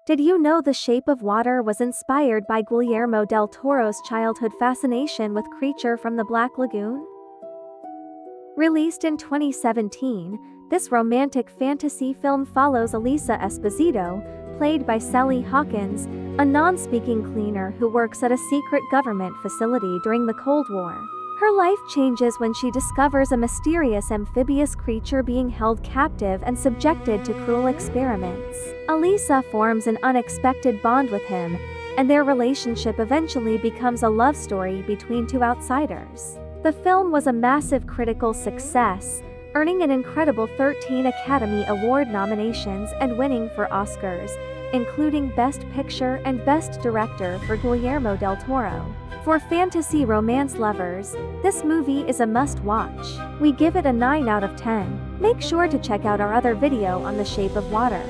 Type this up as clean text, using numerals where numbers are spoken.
Did you know The Shape of Water was inspired by Guillermo del Toro's childhood fascination with Creature from the Black Lagoon? Released in 2017, this romantic fantasy film follows Elisa Esposito, played by Sally Hawkins, a non-speaking cleaner who works at a secret government facility during the Cold War. Her life changes when she discovers a mysterious amphibious creature being held captive and subjected to cruel experiments. Elisa forms an unexpected bond with him, and their relationship eventually becomes a love story between two outsiders. The film was a massive critical success, earning an incredible 13 Academy Award nominations and winning 4 Oscars, including Best Picture and Best Director for Guillermo del Toro. For fantasy romance lovers, this movie is a must-watch. We give it a 9 out of 10. Make sure to check out our other video on The Shape of Water.